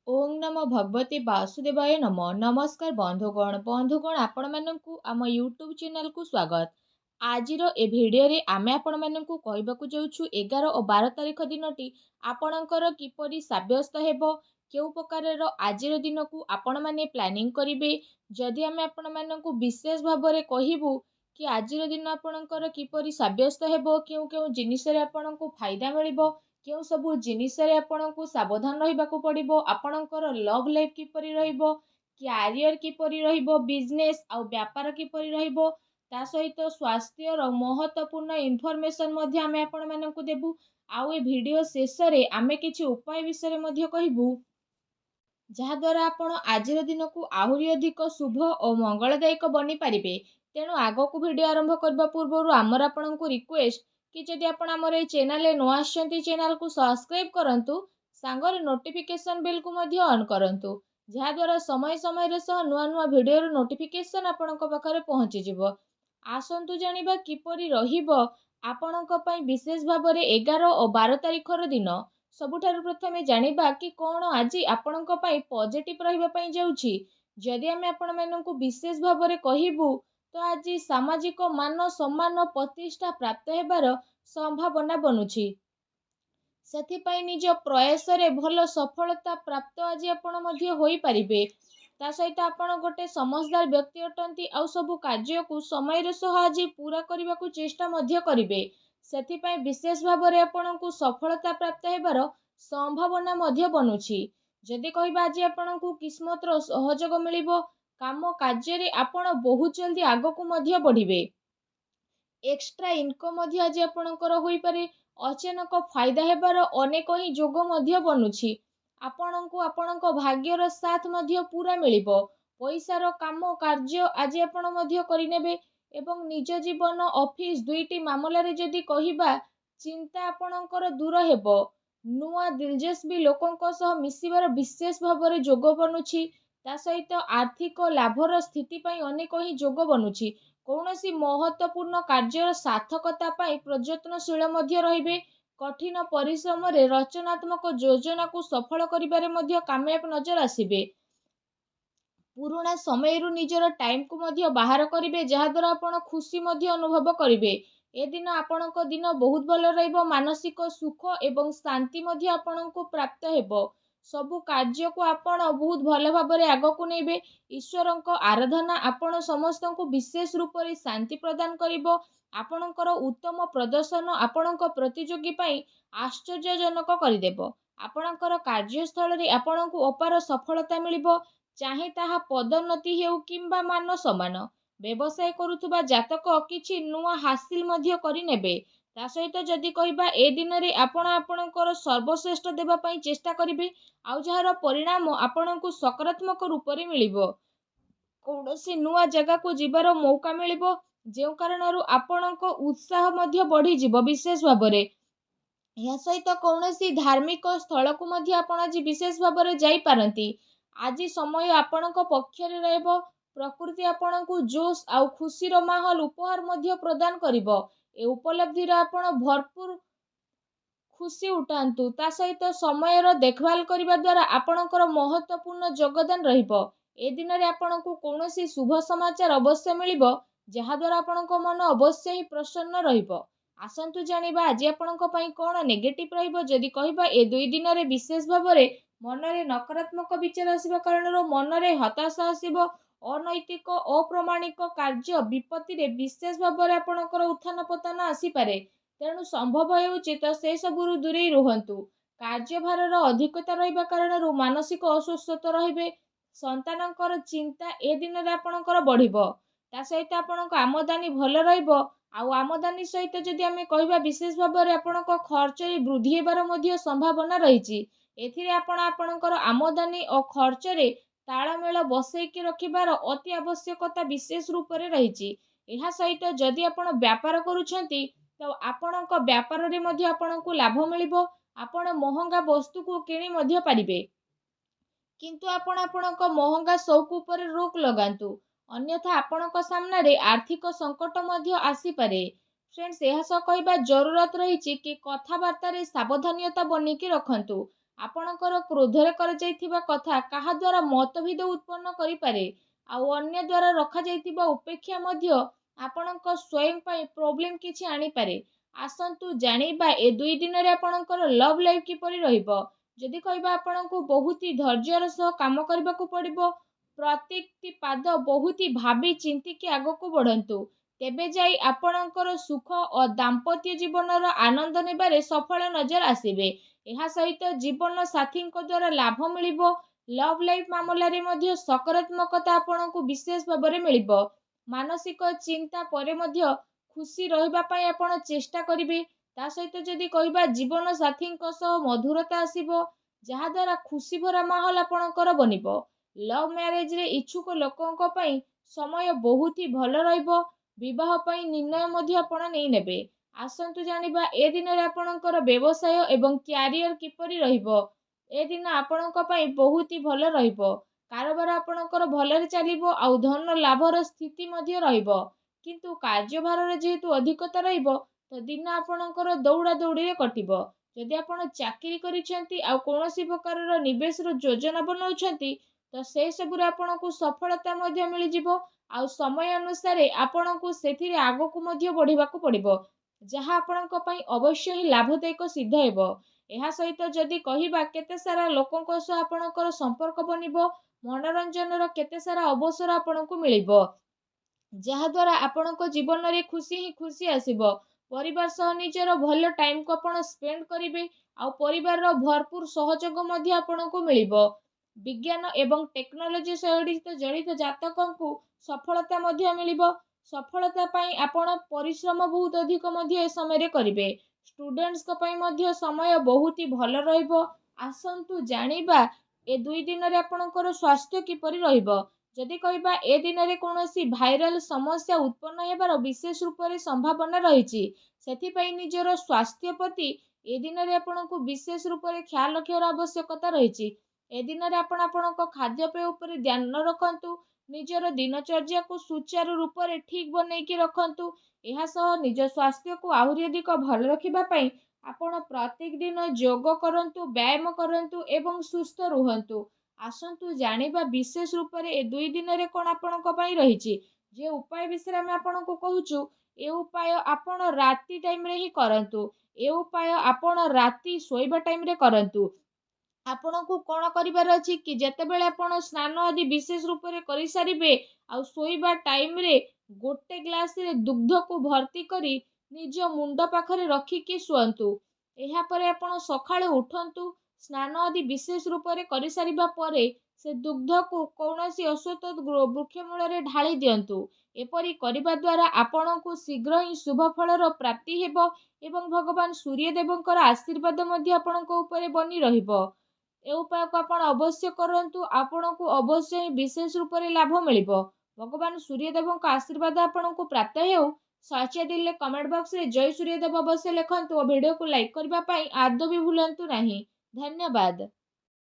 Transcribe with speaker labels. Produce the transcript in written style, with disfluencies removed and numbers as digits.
Speaker 1: ओं नमो भगवते वासुदेवाय नमो नमस्कार बंधुगण आपण मानकु आम यूट्यूब चैनल को स्वागत। आजिर ए भिडियो आमे आपण मानकु कहबाकू जाउछु 11 और 12 तारिख दिनटी आपणकर किपरि साब्यस्त हेबो केउ प्रकारर आजिर दिन को आपण माने प्लानिंग करिवे। जदि आमे आपण मानकु विशेष भाबरे कहिबु कि आजिर दिन आपणकर किपरि साब्यस्त हेबो केउ केउ जिनिस रे आपणकु फायदा मिलिबो केउ सबु जिनिस रे आपणकु सावधान रहिबाकू पड़िबो आपणकर लव लाइफ किपरि रहिबो क्यारियर किपरि रहिबो बिजनेस आउ व्यापार किपरि रहिबो ता सहित स्वास्थ्य रो महत्वपूर्ण इन्फॉर्मेशन मध्ये आमे आपण मानकु देबु। आउ ए वीडियो शेष रे आमे किछि उपाय विषय मध्ये कहिबु जहा द्वारा आपण आजिर दिन को आहुरी अधिक शुभ और मंगलदायक बनी पारिबे। तेणु आगो को वीडियो आरंभ करबा पूर्व आमर आपनकु रिक्वेस्ट कि जदि आपण आमर ए चैनल रे नुआ आछंती चैनल को सब्सक्राइब करंतु सांगरे नोटिफिकेशन बेल को मध्ये ऑन करंतु जहा द्वारा समय समय रे सह नुआ नुआ वीडियो रो नोटिफिकेशन आपनक पाखरे पहुंची जिवो। आसंतु जानिबा किपरि रहिबो आपनक पई विशेष भाबरे 11 और 12 तारिख रो दिन। सबुठारु प्रथमे जानिबा कि कोन आज आपनक पई पॉजिटिव रहिबा पई जाउछि। जदि आमे आपण मानकु विशेष भाबरे कहिबु तो आज सामाजिक मान सम्मान और प्रतिष्ठा प्राप्त हेबार संभावना बनुछि। सेथिपाई निज प्रयास रे भल सफलता प्राप्त आज आपण मध्ये होई परिबे। ता सहित आपण गोटे समझदार व्यक्ति अटंती आउ सबु कार्य को समय रे सह आज पूरा करबा को चेष्टा मध्ये करिवे। सेथिपाई विशेष भाबरे आपणकु सफलता प्राप्त हेबार संभावना मध्ये बनुछि। जदि कहबा आज आपणकु किस्मत रो सहयोग मिलिबो काम कार्य रे आपण बहुत जल्दी आगो को मध्ये बढ़िबे। एक्स्ट्रा इनकम मध्ये आज आपणकर होई पारे अचानक फायदा हेबार अनेक ही जोग मध्ये बनुछि। आपणकु आपणक भाग्यर साथ मध्ये पूरा मिलिबो पैसार काम कार्य आज आपण मध्ये करिनेबे एवं निज जीवन ऑफिस दुईटी मामला रे जदि कहिबा चिंता आपणकर दूर हेबो। नुआ दिलचस्पी लोकंक सह मिसिबार विशेष भाबरे जोग बनुछि। ता सहित आर्थिक लाभर स्थिति पई अनेक ही जोग बनुछि। कौनसी महत्वपूर्ण कार्यर सार्थकता पई प्रयत्नशील मध्ये रहिबे। कठिन परिश्रम रे रचनात्मक योजना को सफल करिबारे मध्ये कामयाब नजर आसीबे। पुराना समय रु निजर टाइम को मध्ये बाहर करिवे जहा द्वारा आपण खुशी मध्ये अनुभव करिवे। ए दिन आपणक दिन बहुत भल रहइबो मानसिक सुख एवं शांति मध्ये आपणको प्राप्त हेबो। सबु कार्य को आपण बहुत भल भाबरे आगो को नेबे। ईश्वरक आराधना आपण समस्त को विशेष रूप रे शांति प्रदान करिवो। आपणकर उत्तम प्रदर्शन आपणक प्रतियोगी पई आश्चर्यजनक करिदेबो। आपणकर कार्यस्थल रे आपणको अपार सफलता मिलिबो चाहे ताहा पदोन्नति हेउ किंबा मान सम्मान। व्यवसाय करुथुबा जातक किछि नुआ हासिल मध्ये करि नेबे। ता सहित जदि कहिबा ए दिन रे आपण आपणकर सर्वश्रेष्ठ देबा पई चेष्टा करिवे आउ जहार परिणाम आपणको सकारात्मक रूप रे मिलिबो। कौनसी नुआ जगह को जीवार मौका मिलिबो जेउ कारणरु आपणको उत्साह मध्ये बढ़ी जिवो विशेष भाबरे। या सहित कौनसी धार्मिक स्थल को मध्ये आपण आज विशेष भाबरे जाई पारंती। आज समय आपणक पक्षरे रहइबो। प्रकृति आपणको जोश आउ खुशीर माहौल उपहार मध्ये प्रदान करिवो। ए उपलब्धि रे आपण भरपूर खुशी उठांतु। ता सहित समयर देखभाल करिबा द्वारा आपणकर महत्वपूर्ण योगदान रहिबो। ए दिन रे आपणको कौनसी शुभ समाचार अवश्य मिलिबो जहा द्वारा आपणको मन अवश्य ही प्रसन्न रहिबो। आसंतु जानिबा आज आपणको पई कोन नेगेटिव रहिबो। जदि कहिबा ए दुई दिन रे विशेष भाबरे मनरे नकारात्मक विचार आसीबा कारणरो मनरे हताशा आसीबो। अनैतिक अप्रमाणिक कार्य विपत्ति रे विशेष भाबरे आपणकर उत्थान पतन आसी पारे। तेणु संभव हेउछि तो से सबुरु दूरे रुहंतु। कार्यभारर अधिकता रहिबा कारणरो मानसिक अस्वस्थता रहिबे। संतानकर चिंता ए दिन रे आपणकर बढ़िबो। ता सहित आपणक आमदानी भल रहिबो। आउ आमदानी सहित जदि आमे कहिबा विशेष भाबरे आपणक खर्च रे वृद्धि हेबार मध्ये संभावना रहिछि। एथिरे आपण आपणकर आमदानी और खर्च रे ताळमेळ बसैकी रखिबार अति आवश्यकता विशेष रूप रे रहिछि। एहा सहित जदि आपण व्यापार करूछंती तो आपणक व्यापार रे मध्ये आपणको लाभ मिलिबो। आपण महंगा वस्तु को किणी मध्ये पारिबे किंतु आपण आपणक महंगा शौक ऊपर रोक लगांतु अन्यथा आपणक सामना रे आर्थिक संकट मध्ये आसी पारे। फ्रेंड्स एहा स कहबा जरूरत रहिछि कि कथावार्ता रे सावधानता बनिकी रखंतु। ଆପଣଙ୍କର କ୍ରୋଧରେ କରାଯାଇଥିବା କଥା କାହା ଦ୍ୱାରା ମତଭେଦ ଉତ୍ପନ୍ନ କରିପାରେ। ଆଉ ଅନ୍ୟ ଦ୍ୱାରା ରଖାଯାଇଥିବା ଉପେକ୍ଷା ମଧ୍ୟ ଆପଣଙ୍କ ସ୍ୱୟଂ ପାଇଁ ପ୍ରୋବ୍ଲେମ୍ କିଛି ଆଣିପାରେ। ଆସନ୍ତୁ ଜାଣିବା ଏ 2 ଦିନରେ ଆପଣଙ୍କର ଲଭ୍ ଲାଇଫ୍ କିପରି ରହିବ। ଯଦି କହିବା ଆପଣଙ୍କୁ ବହୁତ ହି ଧୈର୍ଯ୍ୟର ସହ କାମ କରିବାକୁ ପଡ଼ିବ। ପ୍ରତ୍ୟେକଟି ପାଦ ବହୁତ ହି ଭାବି ଚିନ୍ତିକି ଆଗକୁ ବଢ଼ନ୍ତୁ। ତେବେ ଯାଇ ଆପଣଙ୍କର ସୁଖ ଓ ଦାମ୍ପତ୍ୟ ଜୀବନର ଆନନ୍ଦ ନେବାରେ ସଫଳ ନଜର ଆସିବେ। ଏହା ସହିତ ଜୀବନ ସାଥୀଙ୍କ ଦ୍ୱାରା ଲାଭ ମିଳିବ। ଲଭ୍ ଲାଇଫ୍ ମାମଲାରେ ମଧ୍ୟ ସକାରାତ୍ମକତା ଆପଣଙ୍କୁ ବିଶେଷ ଭାବରେ ମିଳିବ। ମାନସିକ ଚିନ୍ତା ପରେ ମଧ୍ୟ ଖୁସି ରହିବା ପାଇଁ ଆପଣ ଚେଷ୍ଟା କରିବେ। ତା ସହିତ ଯଦି କହିବା ଜୀବନ ସାଥୀଙ୍କ ସହ ମଧୁରତା ଆସିବ, ଯାହାଦ୍ୱାରା ଖୁସି ଭରା ମାହୋଲ ଆପଣଙ୍କର ବନିବ। ଲଭ୍ ମ୍ୟାରେଜରେ ଇଚ୍ଛୁକ ଲୋକଙ୍କ ପାଇଁ ସମୟ ବହୁତ ହି ଭଲ ରହିବ। ବିବାହ ପାଇଁ ନିର୍ଣ୍ଣୟ ମଧ୍ୟ ଆପଣ ନେଇନେବେ। ଆସନ୍ତୁ ଜାଣିବା ଏ ଦିନରେ ଆପଣଙ୍କର ବ୍ୟବସାୟ ଏବଂ କ୍ୟାରିୟର କିପରି ରହିବ। ଏ ଦିନ ଆପଣଙ୍କ ପାଇଁ ବହୁତ ହି ଭଲ ରହିବ। କାରବାର ଆପଣଙ୍କର ଭଲରେ ଚାଲିବ ଆଉ ଧନ ଲାଭର ସ୍ଥିତି ମଧ୍ୟ ରହିବ। କିନ୍ତୁ କାର୍ଯ୍ୟଭାରର ଯେହେତୁ ଅଧିକତା ରହିବ, ତ ଦିନ ଆପଣଙ୍କର ଦୌଡ଼ା ଦୌଡ଼ିରେ କଟିବ। ଯଦି ଆପଣ ଚାକିରି କରିଛନ୍ତି ଆଉ କୌଣସି ପ୍ରକାରର ନିବେଶର ଯୋଜନା ବନାଉଛନ୍ତି, ତ ସେସବୁରେ ଆପଣଙ୍କୁ ସଫଳତା ମଧ୍ୟ ମିଳିଯିବ। ଆଉ ସମୟ ଅନୁସାରେ ଆପଣଙ୍କୁ ସେଥିରେ ଆଗକୁ ମଧ୍ୟ ବଢ଼ିବାକୁ ପଡ଼ିବ, ଯାହା ଆପଣଙ୍କ ପାଇଁ ଅବଶ୍ୟ ହିଁ ଲାଭଦାୟକ ସିଦ୍ଧ ହେବ। ଏହା ସହିତ ଯଦି କହିବା କେତେ ସାରା ଲୋକଙ୍କ ସହ ଆପଣଙ୍କର ସମ୍ପର୍କ ବନିବ, ମନୋରଞ୍ଜନର କେତେ ସାରା ଅବସର ଆପଣଙ୍କୁ ମିଳିବ, ଯାହାଦ୍ୱାରା ଆପଣଙ୍କ ଜୀବନରେ ଖୁସି ହିଁ ଖୁସି ଆସିବ। ପରିବାର ସହ ନିଜର ଭଲ ଟାଇମ୍କୁ ଆପଣ ସ୍ପେଣ୍ଡ କରିବେ ଆଉ ପରିବାରର ଭରପୁର ସହଯୋଗ ମଧ୍ୟ ଆପଣଙ୍କୁ ମିଳିବ। ବିଜ୍ଞାନ ଏବଂ ଟେକ୍ନୋଲୋଜି ସହିତ ଜଡ଼ିତ ଜାତକଙ୍କୁ ସଫଳତା ମଧ୍ୟ ମିଳିବ। ସଫଳତା ପାଇଁ ଆପଣ ପରିଶ୍ରମ ବହୁତ ଅଧିକ ମଧ୍ୟ ଏ ସମୟରେ କରିବେ। ଷ୍ଟୁଡେଣ୍ଟସ୍ଙ୍କ ପାଇଁ ମଧ୍ୟ ସମୟ ବହୁତ ହି ଭଲ ରହିବ। ଆସନ୍ତୁ ଜାଣିବା ଏ 2 ଦିନରେ ଆପଣଙ୍କର ସ୍ୱାସ୍ଥ୍ୟ କିପରି ରହିବ। ଯଦି କହିବା ଏ ଦିନରେ କୌଣସି ଭାଇରାଲ ସମସ୍ୟା ଉତ୍ପନ୍ନ ହେବାର ବିଶେଷ ରୂପରେ ସମ୍ଭାବନା ରହିଛି। ସେଥିପାଇଁ ନିଜର ସ୍ୱାସ୍ଥ୍ୟ ପ୍ରତି ଏ ଦିନରେ ଆପଣଙ୍କୁ ବିଶେଷ ରୂପରେ ଖ୍ୟାଲ ରଖିବାର ଆବଶ୍ୟକତା ରହିଛି। ଏ ଦିନରେ ଆପଣ ଆପଣଙ୍କ ଖାଦ୍ୟପେୟ ଉପରେ ଧ୍ୟାନ ରଖନ୍ତୁ। ନିଜର ଦିନଚର୍ଯ୍ୟାକୁ ସୁଚାରୁ ରୂପରେ ଠିକ୍ ବନେଇକି ରଖନ୍ତୁ। ଏହା ସହ ନିଜ ସ୍ୱାସ୍ଥ୍ୟକୁ ଆହୁରି ଅଧିକ ଭଲ ରଖିବା ପାଇଁ ଆପଣ ପ୍ରତ୍ୟେକ ଦିନ ଯୋଗ କରନ୍ତୁ, ବ୍ୟାୟାମ କରନ୍ତୁ ଏବଂ ସୁସ୍ଥ ରୁହନ୍ତୁ। ଆସନ୍ତୁ ଜାଣିବା ବିଶେଷ ରୂପରେ ଏ 2 ଦିନରେ କ'ଣ ଆପଣଙ୍କ ପାଇଁ ରହିଛି। ଯେ ଉପାୟ ବିଷୟରେ ଆମେ ଆପଣଙ୍କୁ କହୁଛୁ, ଏ ଉପାୟ ଆପଣ ରାତି ଟାଇମରେ ହିଁ କରନ୍ତୁ। ଏ ଉପାୟ ଆପଣ ରାତି ଶୋଇବା ଟାଇମରେ କରନ୍ତୁ। ଆପଣଙ୍କୁ କ'ଣ କରିବାର ଅଛି କି ଯେତେବେଳେ ଆପଣ ସ୍ନାନ ଆଦି ବିଶେଷ ରୂପରେ କରିସାରିବେ ଆଉ ଶୋଇବା ଟାଇମରେ 1 ଗ୍ଲାସରେ ଦୁଗ୍ଧକୁ ଭର୍ତ୍ତି କରି ନିଜ ମୁଣ୍ଡ ପାଖରେ ରଖିକି ଶୁଅନ୍ତୁ। ଏହାପରେ ଆପଣ ସକାଳେ ଉଠନ୍ତୁ। ସ୍ନାନ ଆଦି ବିଶେଷ ରୂପରେ କରିସାରିବା ପରେ ସେ ଦୁଗ୍ଧକୁ କୌଣସି ଅଶ୍ୱତ୍ଥ ବୃକ୍ଷ ମୂଳରେ ଢାଳି ଦିଅନ୍ତୁ। ଏପରି କରିବା ଦ୍ୱାରା ଆପଣଙ୍କୁ ଶୀଘ୍ର ହିଁ ଶୁଭ ଫଳର ପ୍ରାପ୍ତି ହେବ ଏବଂ ଭଗବାନ ସୂର୍ଯ୍ୟଦେବଙ୍କର ଆଶୀର୍ବାଦ ମଧ୍ୟ ଆପଣଙ୍କ ଉପରେ ବନି ରହିବ। ଏ ଉପାୟକୁ ଆପଣ ଅବଶ୍ୟ କରନ୍ତୁ। ଆପଣଙ୍କୁ ଅବଶ୍ୟ ହିଁ ବିଶେଷ ରୂପରେ ଲାଭ ମିଳିବ। ଭଗବାନ ସୂର୍ଯ୍ୟଦେବଙ୍କ ଆଶୀର୍ବାଦ ଆପଣଙ୍କୁ ପ୍ରାପ୍ତ ହେଉ। ସଚ୍ଚା ଦିଲରେ କମେଣ୍ଟ ବକ୍ସରେ ଜୟ ସୂର୍ଯ୍ୟଦେବ ଅବଶ୍ୟ ଲେଖନ୍ତୁ ଓ ଭିଡ଼ିଓକୁ ଲାଇକ୍ କରିବା ପାଇଁ ଆଦୌ ବି ଭୁଲନ୍ତୁ ନାହିଁ। ଧନ୍ୟବାଦ।